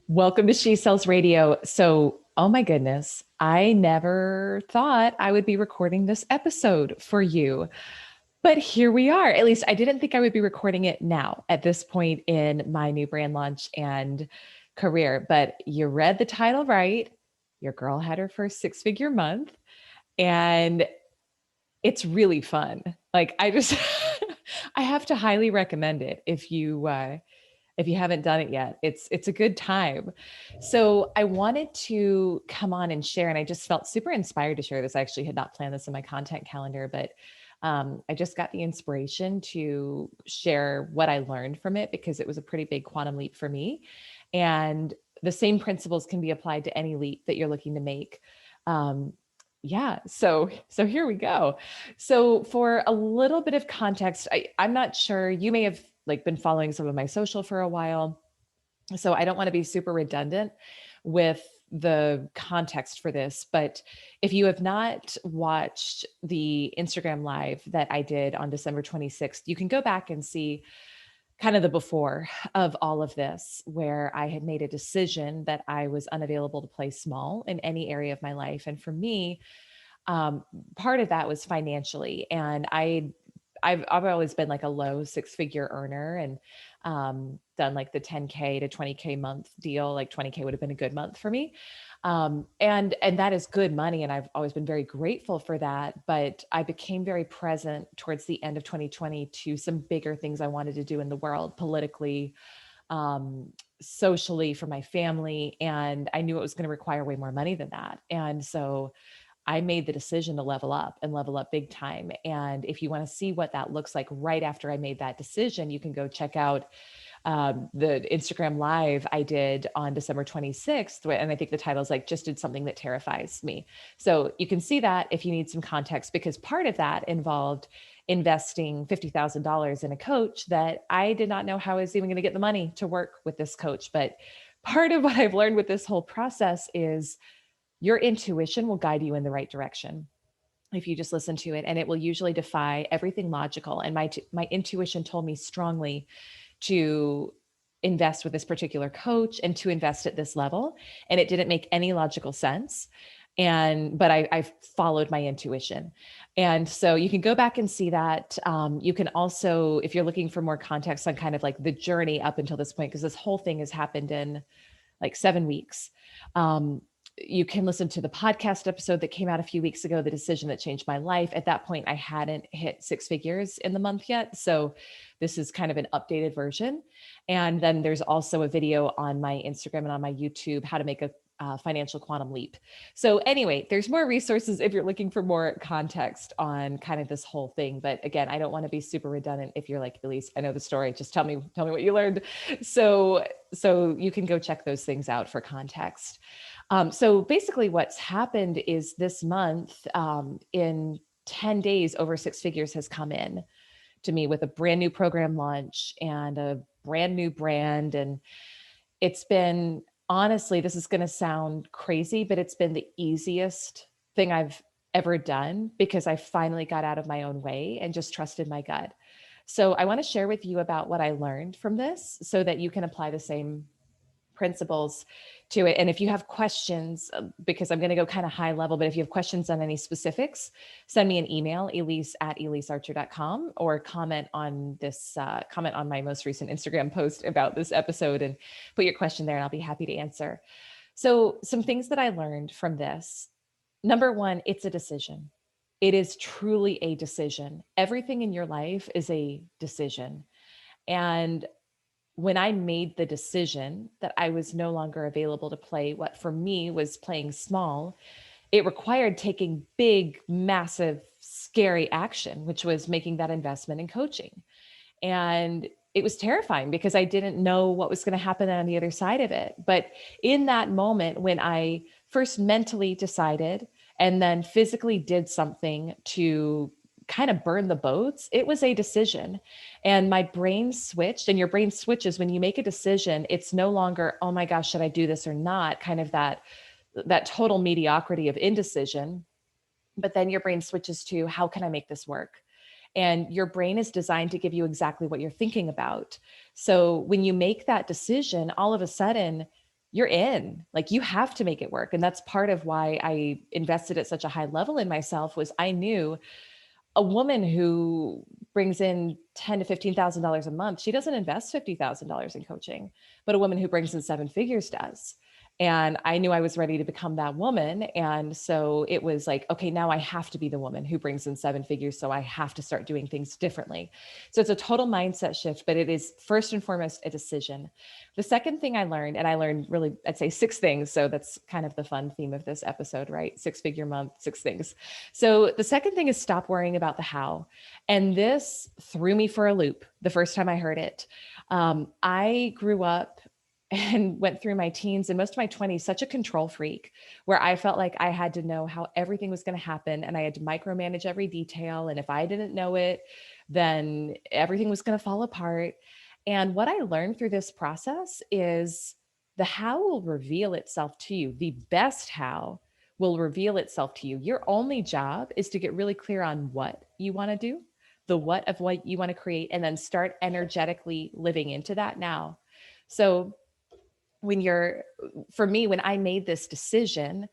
Welcome to She Sells Radio. So, oh my goodness, I never thought I would be recording this episode for you. But here we are. At least I didn't think I would be recording it now at this point in my new brand launch and career. But you read the title right. Your girl had her first six-figure month, and it's really fun. Like I just, I have to highly recommend it if you haven't done it yet. It's a good time. So I wanted to come on and share, and I just felt super inspired to share this. I actually had not planned this in my content calendar, but I just got the inspiration to share what I learned from it because it was a pretty big quantum leap for me. And the same principles can be applied to any leap that you're looking to make. Um, yeah, so here we go. So for a little bit of context, I'm not sure you may have like been following some of my social for a while. So I don't want to be super redundant with the context for this, but if you have not watched the Instagram live that I did on December 26th, you can go back and see kind of the before of all of this, where I had made a decision that I was unavailable to play small in any area of my life. And for me, um, part of that was financially, and I've always been like a low six-figure earner, and done like the 10K to 20K month deal. Like 20K would have been a good month for me, and that is good money, and I've always been very grateful for that. But I became very present towards the end of 2020 to some bigger things I wanted to do in the world, politically, um, socially, for my family, and I knew it was going to require way more money than that, and so I made the decision to level up and level up big time. And if you want to see what that looks like right after I made that decision, you can go check out the Instagram live I did on December 26th. And I think the title is like, just did something that terrifies me. So you can see that if you need some context, because part of that involved investing $50,000 in a coach that I did not know how I was even going to get the money to work with this coach. But part of what I've learned with this whole process is your intuition will guide you in the right direction if you just listen to it, and it will usually defy everything logical. And my intuition told me strongly to invest with this particular coach and to invest at this level, and it didn't make any logical sense. And but I followed my intuition, and so you can go back and see that. You can also, if you're looking for more context on kind of like the journey up until this point, because this whole thing has happened in like 7 weeks. Um, you can listen to the podcast episode that came out a few weeks ago, The Decision That Changed My Life. At that point, I hadn't hit six figures in the month yet. So this is kind of an updated version. And then there's also a video on my Instagram and on my YouTube, how to make a financial quantum leap. So anyway, there's more resources if you're looking for more context on kind of this whole thing. But again, I don't want to be super redundant. If you're like, Elyse, I know the story, just tell me what you learned. So you can go check those things out for context. So basically what's happened is this month, in 10 days, over six figures has come in to me with a brand new program launch and a brand new brand. And it's been, honestly, this is going to sound crazy, but it's been the easiest thing I've ever done because I finally got out of my own way and just trusted my gut. So I want to share with you about what I learned from this so that you can apply the same principles to it. And if you have questions, because I'm going to go kind of high level, but if you have questions on any specifics, send me an email, elyse@elysearcher.com, or comment on this, comment on my most recent Instagram post about this episode and put your question there and I'll be happy to answer. So some things that I learned from this. Number one, it's a decision. It is truly a decision. Everything in your life is a decision. And when I made the decision that I was no longer available to play what for me was playing small, it required taking big, massive, scary action, which was making that investment in coaching. And it was terrifying because I didn't know what was going to happen on the other side of it. But in that moment, when I first mentally decided and then physically did something to kind of burn the boats, it was a decision. And my brain switched, and your brain switches when you make a decision. It's no longer, oh my gosh, should I do this or not? Kind of that total mediocrity of indecision. But then your brain switches to, how can I make this work? And your brain is designed to give you exactly what you're thinking about. So when you make that decision, all of a sudden, you're in. Like, you have to make it work. And that's part of why I invested at such a high level in myself. Was I knew a woman who brings in ten to $15,000 a month, she doesn't invest $50,000 in coaching, but a woman who brings in seven figures does. And I knew I was ready to become that woman. And so it was like, okay, now I have to be the woman who brings in seven figures. So I have to start doing things differently. So it's a total mindset shift, but it is first and foremost a decision. The second thing I learned, and I learned really, I'd say six things. So that's kind of the fun theme of this episode, right? Six-figure month, six things. So the second thing is stop worrying about the how. And this threw me for a loop the first time I heard it. I grew up and went through my teens and most of my 20s such a control freak, where I felt like I had to know how everything was going to happen and I had to micromanage every detail. And if I didn't know it, then everything was going to fall apart. And what I learned through this process is the how will reveal itself to you. The best how will reveal itself to you. Your only job is to get really clear on what you want to do, the what of what you want to create, and then start energetically living into that now. So when you're, for me, when I made this decision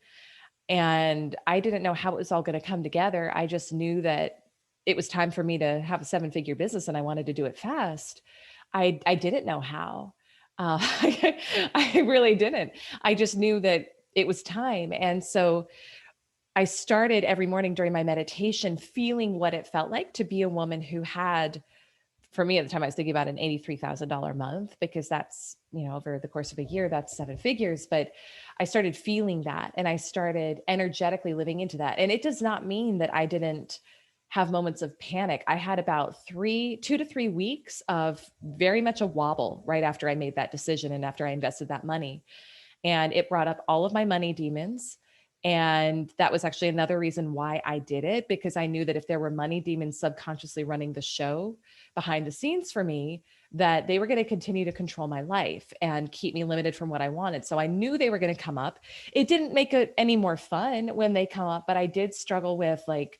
and I didn't know how it was all going to come together, I just knew that it was time for me to have a seven-figure business and I wanted to do it fast. I didn't know how. I really didn't. I just knew that it was time. And so I started every morning during my meditation feeling what it felt like to be a woman who had, for me at the time, I was thinking about an $83,000 month, because that's, over the course of a year, that's seven figures. But I started feeling that and I started energetically living into that. And it does not mean that I didn't have moments of panic. I had about 2 to 3 weeks of very much a wobble right after I made that decision and after I invested that money. And it brought up all of my money demons. And that was actually another reason why I did it, because I knew that if there were money demons subconsciously running the show behind the scenes for me, that they were going to continue to control my life and keep me limited from what I wanted. So I knew they were going to come up. It didn't make it any more fun when they come up, but I did struggle with, like,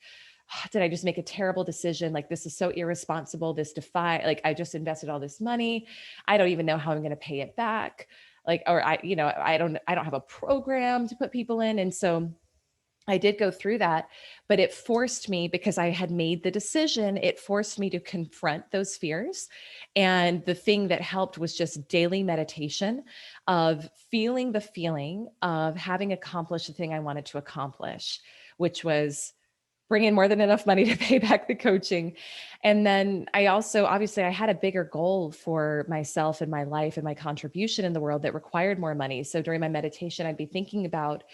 did I just make a terrible decision? Like, this is so irresponsible. Like, I just invested all this money. I don't even know how I'm going to pay it back. Like, or I don't have a program to put people in. And so I did go through that, but it forced me, because I had made the decision, it forced me to confront those fears. And the thing that helped was just daily meditation of feeling the feeling of having accomplished the thing I wanted to accomplish, which was bring in more than enough money to pay back the coaching. And then I also, obviously, I had a bigger goal for myself and my life and my contribution in the world that required more money. So during my meditation, I'd be thinking about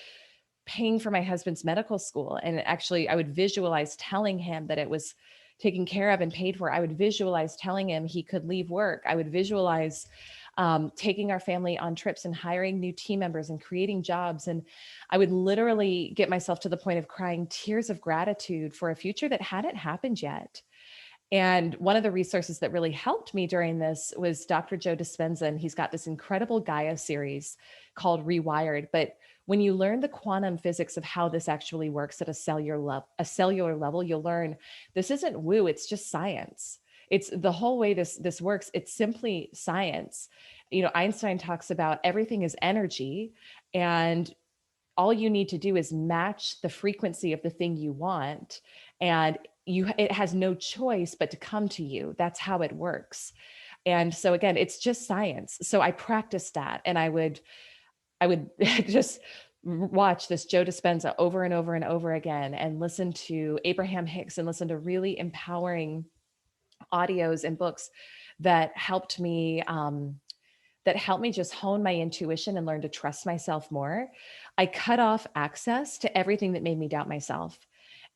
paying for my husband's medical school. And actually, I would visualize telling him that it was taken care of and paid for. I would visualize telling him he could leave work. I would visualize taking our family on trips and hiring new team members and creating jobs. And I would literally get myself to the point of crying tears of gratitude for a future that hadn't happened yet. And one of the resources that really helped me during this was Dr. Joe Dispenza. And he's got this incredible Gaia series called Rewired. But when you learn the quantum physics of how this actually works at a cellular level, you'll learn this isn't woo, it's just science. It's the whole way this works. It's simply science. Einstein talks about everything is energy, and all you need to do is match the frequency of the thing you want, and it has no choice but to come to you. That's how it works. And so again, it's just science. So I practiced that, and I would just watch this Joe Dispenza over and over and over again, and listen to Abraham Hicks and listen to really empowering audios and books that helped me just hone my intuition and learn to trust myself more. I cut off access to everything that made me doubt myself.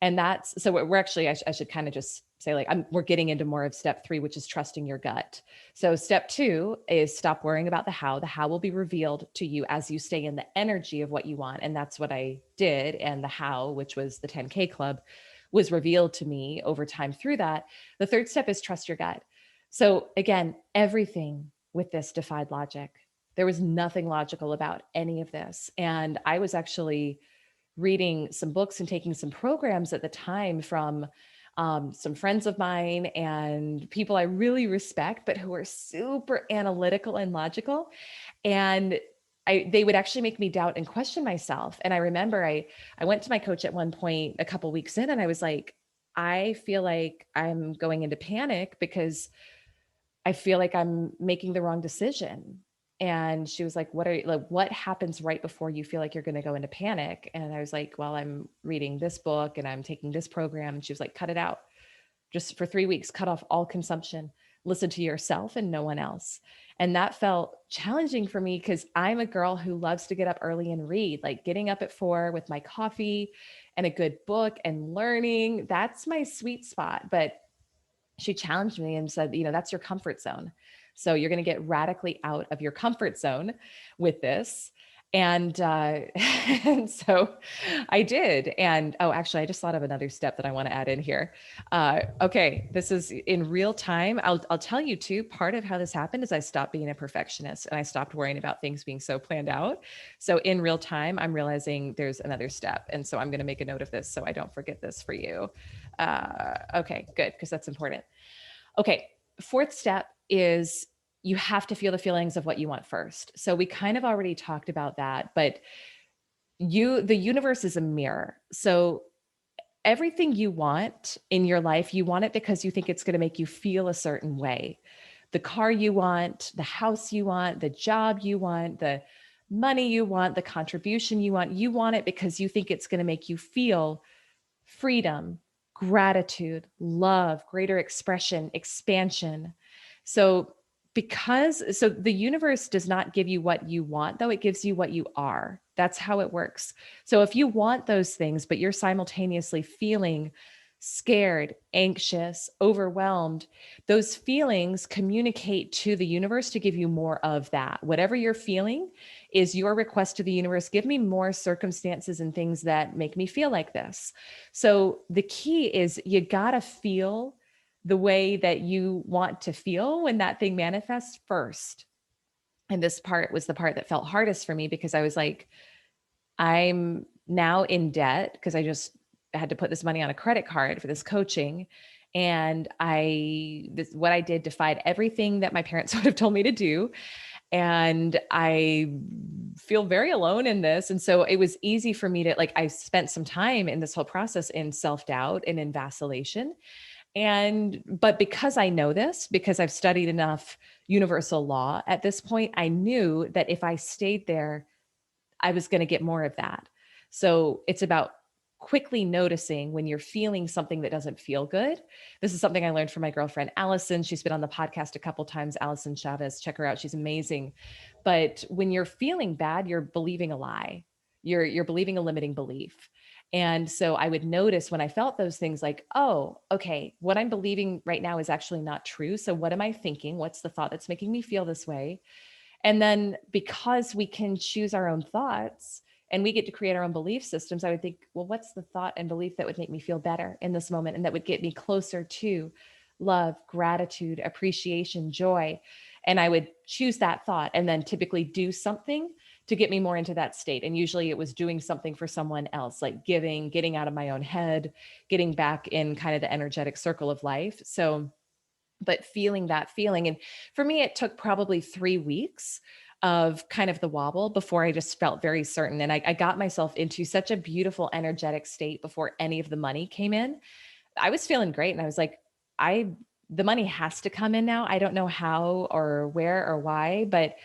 And that's, so we're actually, I should kind of just say, like, we're getting into more of step 3, which is trusting your gut. So step 2 is stop worrying about the how. The how will be revealed to you as you stay in the energy of what you want. And that's what I did. And the how, which was the 10K club, was revealed to me over time through that. The third step is trust your gut. So again, everything with this defied logic. There was nothing logical about any of this. And I was actually reading some books and taking some programs at the time from some friends of mine and people I really respect, but who are super analytical and logical. And they would actually make me doubt and question myself. And I remember I went to my coach at one point a couple weeks in, and I was like, I feel like I'm going into panic because I feel like I'm making the wrong decision. And she was like, what happens right before you feel like you're going to go into panic? And I was like, well, I'm reading this book and I'm taking this program. And she was like, cut it out. Just for 3 weeks, cut off all consumption, listen to yourself and no one else. And that felt challenging for me because I'm a girl who loves to get up early and read, like getting up at 4 with my coffee and a good book and learning. That's my sweet spot. But she challenged me and said, that's your comfort zone. So you're going to get radically out of your comfort zone with this. And, and so I did. And actually, I just thought of another step that I want to add in here. Okay, this is in real time. I'll tell you too, part of how this happened is I stopped being a perfectionist and I stopped worrying about things being so planned out. So in real time, I'm realizing there's another step. And so I'm going to make a note of this so I don't forget this for you. Okay, good, because that's important. Okay, fourth step is you have to feel the feelings of what you want first. So we kind of already talked about that, but the universe is a mirror. So everything you want in your life, you want it because you think it's going to make you feel a certain way. The car you want, the house you want, the job you want, the money you want, the contribution you want it because you think it's going to make you feel freedom, gratitude, love, greater expression, expansion. So the universe does not give you what you want, though it gives you what you are. That's how it works. So if you want those things, but you're simultaneously feeling scared, anxious, overwhelmed, those feelings communicate to the universe to give you more of that. Whatever you're feeling is your request to the universe, give me more circumstances and things that make me feel like this. So the key is you got to feel the way that you want to feel when that thing manifests first. And this part was the part that felt hardest for me because I was like, I'm now in debt because I just had to put this money on a credit card for this coaching. And what I did defied everything that my parents would have told me to do. And I feel very alone in this. And so it was easy for me to I spent some time in this whole process in self-doubt and in vacillation. But because I know this, because I've studied enough universal law at this point, I knew that if I stayed there, I was going to get more of that. So it's about quickly noticing when you're feeling something that doesn't feel good. This is something I learned from my girlfriend, Allison. She's been on the podcast a couple times, Allison Chavez. Check her out. She's amazing. But when you're feeling bad, you're believing a lie. You're believing a limiting belief. And so I would notice when I felt those things like, oh, okay, what I'm believing right now is actually not true. So what am I thinking? What's the thought that's making me feel this way? And then because we can choose our own thoughts and we get to create our own belief systems, I would think, well, what's the thought and belief that would make me feel better in this moment and that would get me closer to love, gratitude, appreciation, joy? And I would choose that thought and then typically do something to get me more into that state. And usually it was doing something for someone else, like giving, getting out of my own head, getting back in kind of the energetic circle of life. So but feeling that feeling. And for me, it took probably 3 weeks of kind of the wobble before I just felt very certain. And I got myself into such a beautiful, energetic state before any of the money came in. I was feeling great. And I was like, the money has to come in now. I don't know how or where or why, but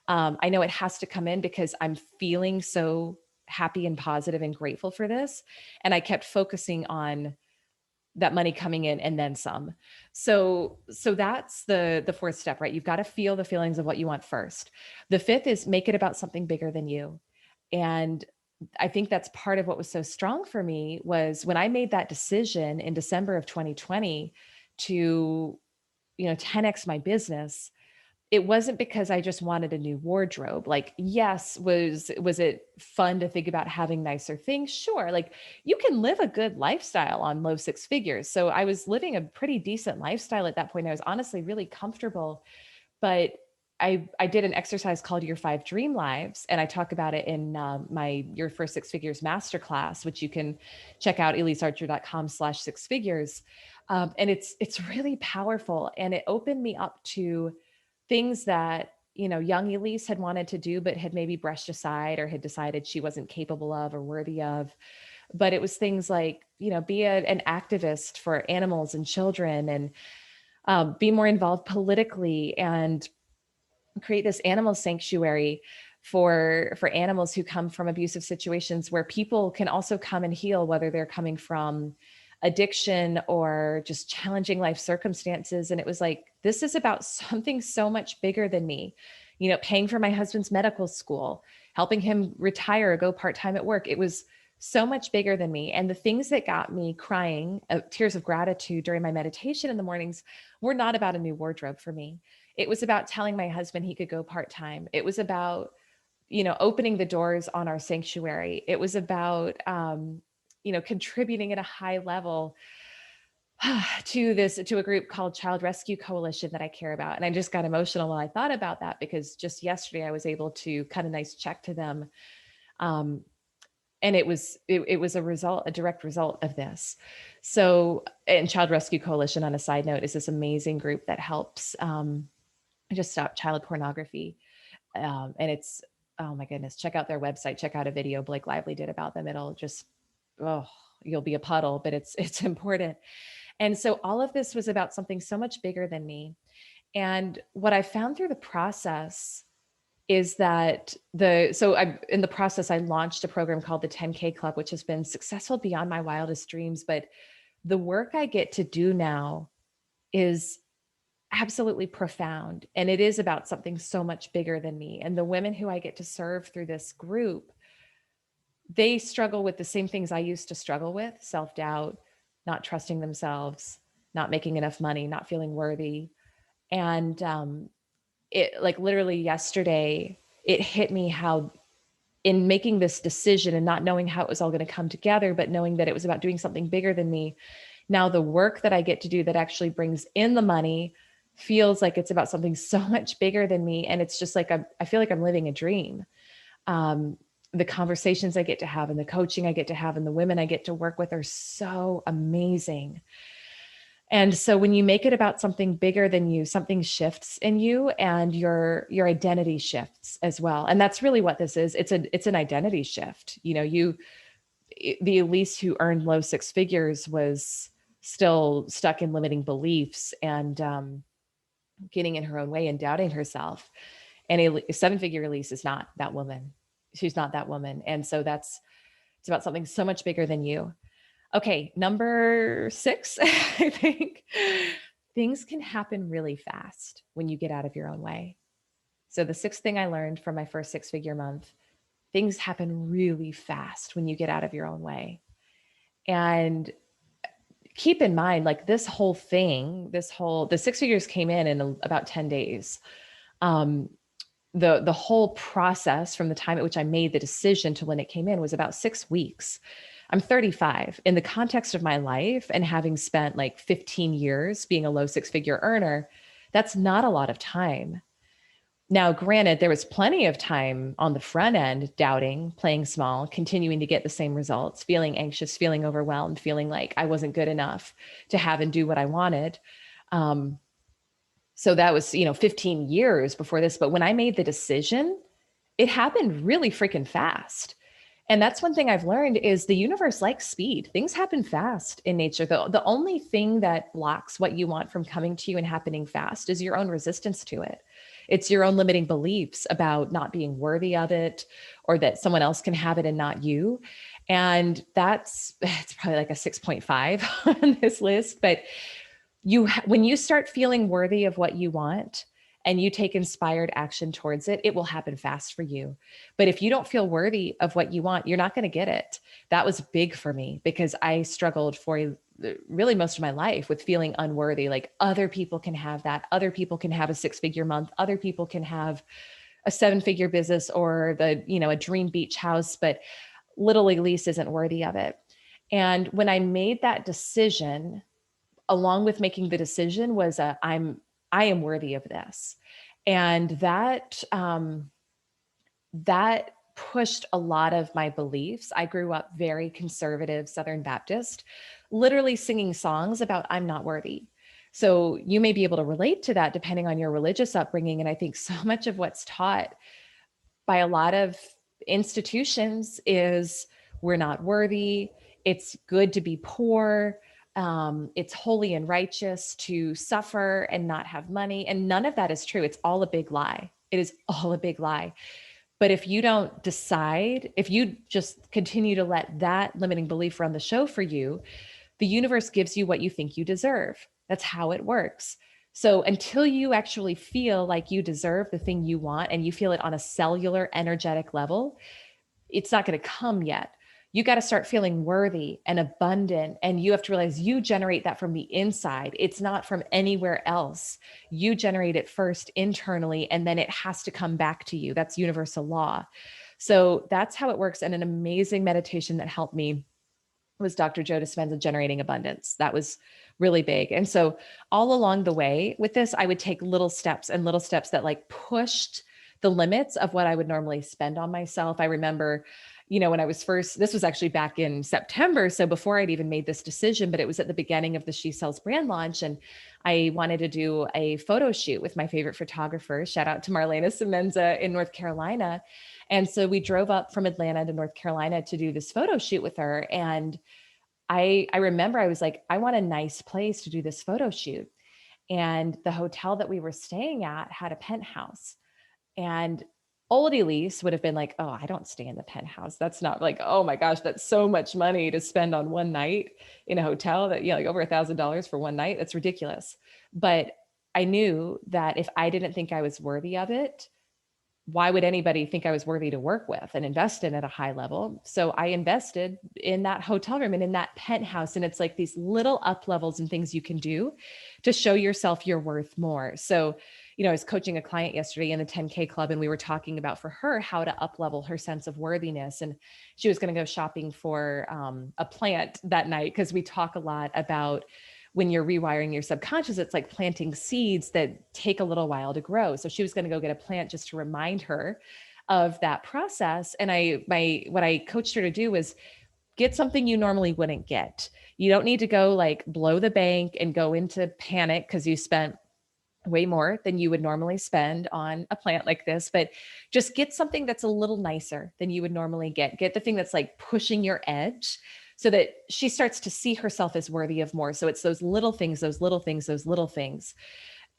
I know it has to come in because I'm feeling so happy and positive and grateful for this. And I kept focusing on that money coming in and then some. So that's the fourth step, right? You've got to feel the feelings of what you want first. The fifth is make it about something bigger than you. And I think that's part of what was so strong for me was when I made that decision in December of 2020 to, 10x my business. It wasn't because I just wanted a new wardrobe. Like, yes, was it fun to think about having nicer things? Sure. Like you can live a good lifestyle on low six figures. So I was living a pretty decent lifestyle at that point. I was honestly really comfortable, but I did an exercise called Your 5 Dream Lives, and I talk about it in my Your First Six Figures masterclass, which you can check out elisearcher.com/6figures. And it's really powerful, and it opened me up to things that young Elyse had wanted to do, but had maybe brushed aside or had decided she wasn't capable of or worthy of. But it was things like, be an activist for animals and children, and be more involved politically, and create this animal sanctuary for animals who come from abusive situations, where people can also come and heal, whether they're coming from addiction or just challenging life circumstances. And it was like, this is about something so much bigger than me. Paying for my husband's medical school, helping him retire, go part-time at work. It was so much bigger than me. And the things that got me crying tears of gratitude during my meditation in the mornings were not about a new wardrobe for me. It was about telling my husband he could go part-time. It was about, opening the doors on our sanctuary. It was about, contributing at a high level to a group called Child Rescue Coalition that I care about. And I just got emotional when I thought about that, because just yesterday I was able to cut a nice check to them. And it was a direct result of this. So, and Child Rescue Coalition, on a side note, is this amazing group that helps just stop child pornography. And it's, oh my goodness, check out their website, check out a video Blake Lively did about them. It'll just, you'll be a puddle, but it's important. And so all of this was about something so much bigger than me. And what I found through the process is that in the process, I launched a program called the 10K Club, which has been successful beyond my wildest dreams. But the work I get to do now is absolutely profound. And it is about something so much bigger than me. And the women who I get to serve through this group, they struggle with the same things I used to struggle with: self-doubt, not trusting themselves, not making enough money, not feeling worthy. And it, like, literally yesterday, it hit me how, in making this decision and not knowing how it was all going to come together, but knowing that it was about doing something bigger than me, now the work that I get to do that actually brings in the money feels like it's about something so much bigger than me. And it's just like, I feel like I'm living a dream. The conversations I get to have and the coaching I get to have and the women I get to work with are so amazing. And so when you make it about something bigger than you, something shifts in you, and your identity shifts as well. And that's really what this is. It's an identity shift. The Elyse who earned low six figures was still stuck in limiting beliefs and getting in her own way and doubting herself. And a seven-figure Elyse is not that woman. She's not that woman. And so it's about something so much bigger than you. Okay, number 6, I think things can happen really fast when you get out of your own way. So the 6th thing I learned from my first 6-figure month: things happen really fast when you get out of your own way. And keep in mind, like, the 6 figures came in about 10 days. The whole process from the time at which I made the decision to when it came in was about 6 weeks. I'm 35. In the context of my life and having spent like 15 years being a low 6-figure earner, that's not a lot of time. Now, granted, there was plenty of time on the front end, doubting, playing small, continuing to get the same results, feeling anxious, feeling overwhelmed, feeling like I wasn't good enough to have and do what I wanted. So that was, 15 years before this. But when I made the decision, it happened really freaking fast. And that's one thing I've learned is the universe likes speed. Things happen fast in nature. The only thing that blocks what you want from coming to you and happening fast is your own resistance to it. It's your own limiting beliefs about not being worthy of it, or that someone else can have it and not you. And it's probably like a 6.5 on this list. But when you start feeling worthy of what you want and you take inspired action towards it, it will happen fast for you. But if you don't feel worthy of what you want, you're not going to get it. That was big for me because I struggled for really most of my life with feeling unworthy. Like, other people can have that. Other people can have a 6-figure month. Other people can have a 7-figure business or a dream beach house, but little Elyse isn't worthy of it. And when I made that decision, along with making the decision was I am worthy of this. And that pushed a lot of my beliefs. I grew up very conservative Southern Baptist, literally singing songs about I'm not worthy. So you may be able to relate to that depending on your religious upbringing. And I think so much of what's taught by a lot of institutions is we're not worthy. It's good to be poor. It's holy and righteous to suffer and not have money. And none of that is true. It's all a big lie. It is all a big lie. But if you don't decide, if you just continue to let that limiting belief run the show for you, the universe gives you what you think you deserve. That's how it works. So until you actually feel like you deserve the thing you want and you feel it on a cellular energetic level, it's not going to come yet. You got to start feeling worthy and abundant. And you have to realize you generate that from the inside. It's not from anywhere else. You generate it first internally, and then it has to come back to you. That's universal law. So that's how it works. And an amazing meditation that helped me was Dr. Joe Dispenza, Generating Abundance. That was really big. And so all along the way with this, I would take little steps and little steps that like pushed the limits of what I would normally spend on myself. I remember, when I was first, this was actually back in September. So before I'd even made this decision, but it was at the beginning of the She Sells brand launch. And I wanted to do a photo shoot with my favorite photographer. Shout out to Marlena Semenza in North Carolina. And so we drove up from Atlanta to North Carolina to do this photo shoot with her. And I remember I was like, I want a nice place to do this photo shoot. And the hotel that we were staying at had a penthouse. And old Elyse would have been like, oh, I don't stay in the penthouse. That's not like, oh my gosh, that's so much money to spend on one night in a hotel that, like over $1,000 for one night. That's ridiculous. But I knew that if I didn't think I was worthy of it, why would anybody think I was worthy to work with and invest in at a high level? So I invested in that hotel room and in that penthouse. And it's like these little up levels and things you can do to show yourself you're worth more. So, I was coaching a client yesterday in the 10K club, and we were talking about for her how to up level her sense of worthiness. And she was going to go shopping for a plant that night, because we talk a lot about when you're rewiring your subconscious, it's like planting seeds that take a little while to grow. So she was going to go get a plant just to remind her of that process. And what I coached her to do was get something you normally wouldn't get. You don't need to go like blow the bank and go into panic because you spent way more than you would normally spend on a plant like this, but just get something that's a little nicer than you would normally get. Get the thing that's like pushing your edge so that she starts to see herself as worthy of more. So it's those little things, those little things, those little things.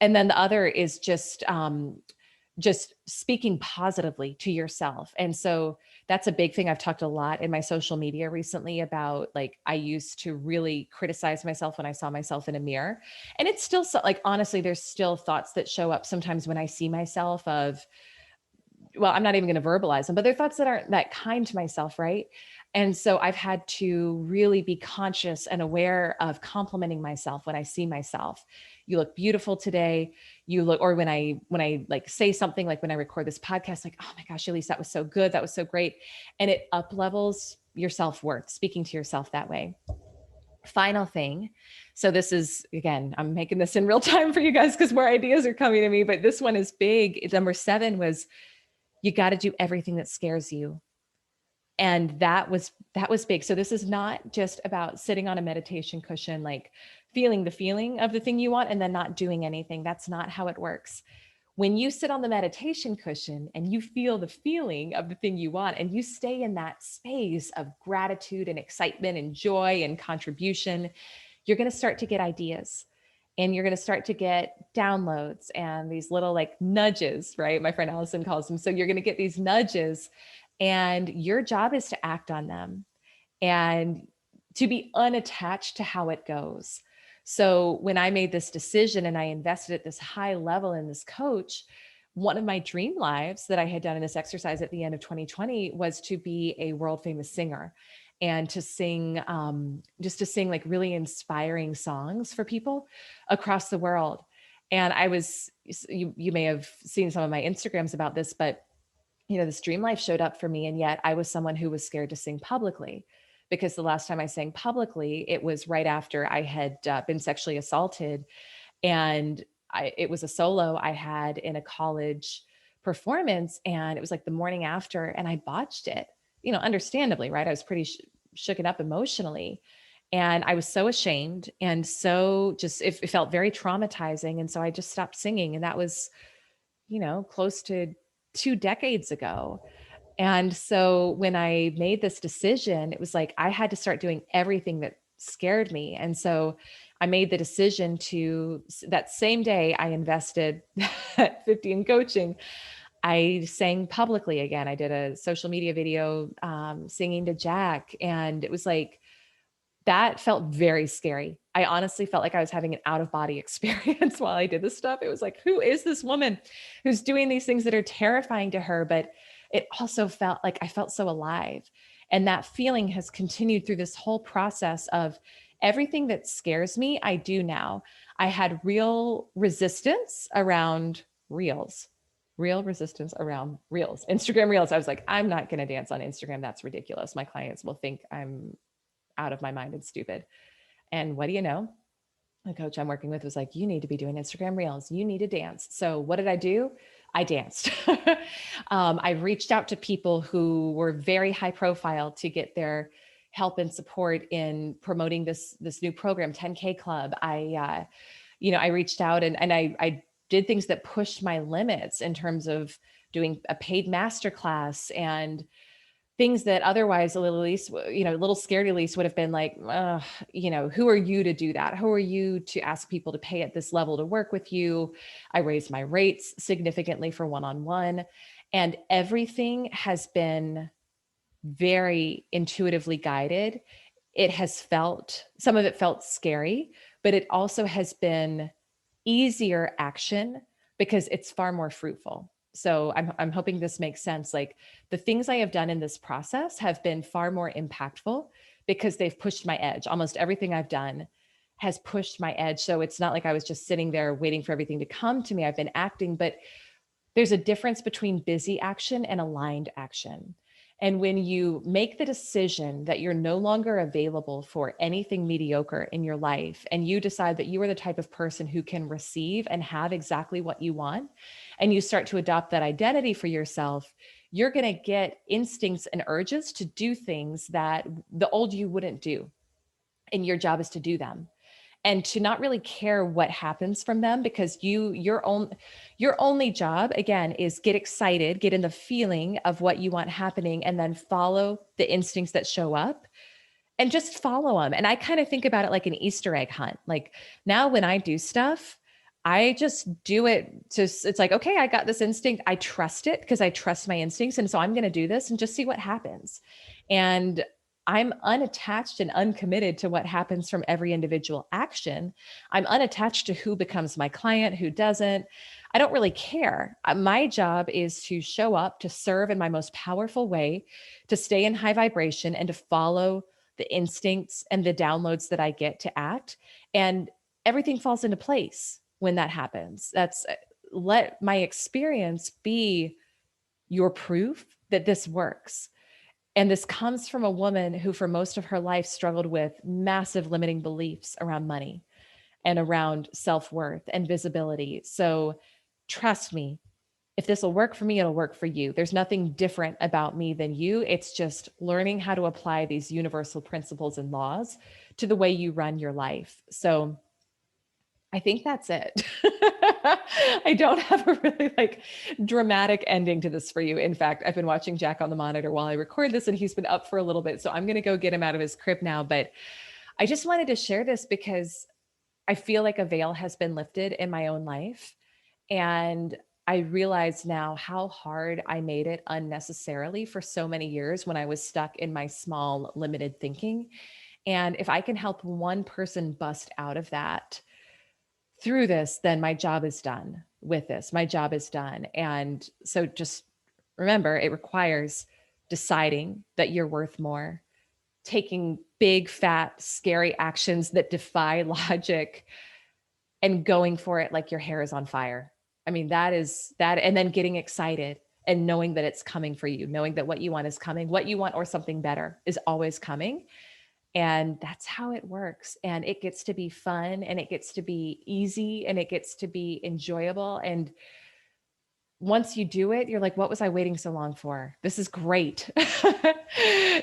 And then the other is just speaking positively to yourself. And so that's a big thing. I've talked a lot in my social media recently about, like, I used to really criticize myself when I saw myself in a mirror. And it's still like, honestly, there's still thoughts that show up sometimes when I see myself of, well, I'm not even going to verbalize them, but they're thoughts that aren't that kind to myself. Right. And so I've had to really be conscious and aware of complimenting myself when I see myself. You look beautiful today. You look, or when I like say something, like when I record this podcast, like, oh my gosh, Elyse, that was so good. That was so great. And it up levels your self-worth, speaking to yourself that way. Final thing. So this is, again, I'm making this in real time for you guys because more ideas are coming to me, but this one is big. Number 7 was, you got to do everything that scares you. And that was big. So this is not just about sitting on a meditation cushion, like feeling the feeling of the thing you want and then not doing anything. That's not how it works. When you sit on the meditation cushion and you feel the feeling of the thing you want, and you stay in that space of gratitude and excitement and joy and contribution, you're going to start to get ideas. And you're going to start to get downloads and these little like nudges, right? My friend Allison calls them. So you're going to get these nudges, and your job is to act on them and to be unattached to how it goes. So when I made this decision and I invested at this high level in this coach, one of my dream lives that I had done in this exercise at the end of 2020 was to be a world famous singer and to sing, just to sing like really inspiring songs for people across the world. And you may have seen some of my Instagrams about this, but this dream life showed up for me. And yet I was someone who was scared to sing publicly, because the last time I sang publicly, it was right after I had been sexually assaulted. And it was a solo I had in a college performance. And it was like the morning after, and I botched it, understandably, right? I was pretty shooken up emotionally. And I was so ashamed and so just, it felt very traumatizing. And so I just stopped singing. And that was, close to 2 decades ago. And so when I made this decision, it was like I had to start doing everything that scared me. And so I made the decision to, that same day I invested at 50 in coaching, I sang publicly again. I did a social media video singing to Jack. And it was like, that felt very scary. I honestly felt like I was having an out of body experience while I did this stuff. It was like, who is this woman who's doing these things that are terrifying to her? But it also felt like I felt so alive. And that feeling has continued through this whole process of everything that scares me, I do now. I had real resistance around reels, real resistance around reels, Instagram reels. I was like, I'm not going to dance on Instagram. That's ridiculous. My clients will think I'm out of my mind and stupid. And what do you know? The coach I'm working with was like, you need to be doing Instagram reels. You need to dance. So what did I do? I danced. I reached out to people who were very high profile to get their help and support in promoting this new program, 10K Club. I reached out and I did things that pushed my limits in terms of doing a paid masterclass and things that otherwise Elyse, little scared Elyse would have been like, who are you to do that? Who are you to ask people to pay at this level to work with you? I raised my rates significantly for one-on-one, and everything has been very intuitively guided. Some of it felt scary, but it also has been easier action because it's far more fruitful. So I'm hoping this makes sense. Like the things I have done in this process have been far more impactful because they've pushed my edge. Almost everything I've done has pushed my edge. So it's not like I was just sitting there waiting for everything to come to me. I've been acting, but there's a difference between busy action and aligned action. And when you make the decision that you're no longer available for anything mediocre in your life, and you decide that you are the type of person who can receive and have exactly what you want, and you start to adopt that identity for yourself, you're going to get instincts and urges to do things that the old you wouldn't do. And your job is to do them and to not really care what happens from them, because your only job again is get excited, get in the feeling of what you want happening, and then follow the instincts that show up and just follow them. And I kind of think about it like an Easter egg hunt. Like now when I do stuff, I just do it to, it's like, okay, I got this instinct. I trust it because I trust my instincts. And so I'm going to do this and just see what happens. And I'm unattached and uncommitted to what happens from every individual action. I'm unattached to who becomes my client, who doesn't. I don't really care. My job is to show up, to serve in my most powerful way, to stay in high vibration, and to follow the instincts and the downloads that I get to act. And everything falls into place when that happens. Let my experience be your proof that this works. And this comes from a woman who, for most of her life, struggled with massive limiting beliefs around money and around self worth and visibility. So, trust me, if this will work for me, it'll work for you. There's nothing different about me than you. It's just learning how to apply these universal principles and laws to the way you run your life. So, I think that's it. I don't have a really dramatic ending to this for you. In fact, I've been watching Jack on the monitor while I record this, and he's been up for a little bit. So I'm going to go get him out of his crib now. But I just wanted to share this because I feel like a veil has been lifted in my own life. And I realize now how hard I made it unnecessarily for so many years when I was stuck in my small, limited thinking. And if I can help one person bust out of that through this, then my job is done with this. My job is done. And so just remember, it requires deciding that you're worth more, taking big, fat, scary actions that defy logic, and going for it like your hair is on fire. I mean, that is that. And then getting excited and knowing that it's coming for you, knowing that what you want is coming, what you want or something better is always coming. And that's how it works. And it gets to be fun, and it gets to be easy, and it gets to be enjoyable. And once you do it, you're like, what was I waiting so long for? This is great.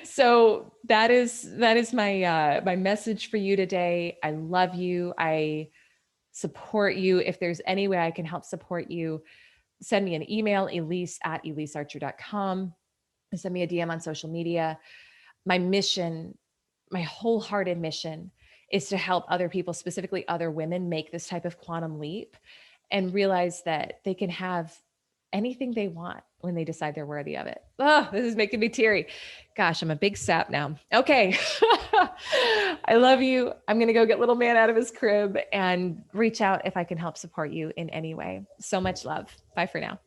So that is my message for you today. I love you. I support you. If there's any way I can help support you, send me an email, Elyse@ElyseArcher.com. Send me a DM on social media. My mission, my wholehearted mission, is to help other people, specifically other women, make this type of quantum leap and realize that they can have anything they want when they decide they're worthy of it. Oh, this is making me teary. Gosh, I'm a big sap now. Okay. I love you. I'm going to go get little man out of his crib and reach out if I can help support you in any way. So much love. Bye for now.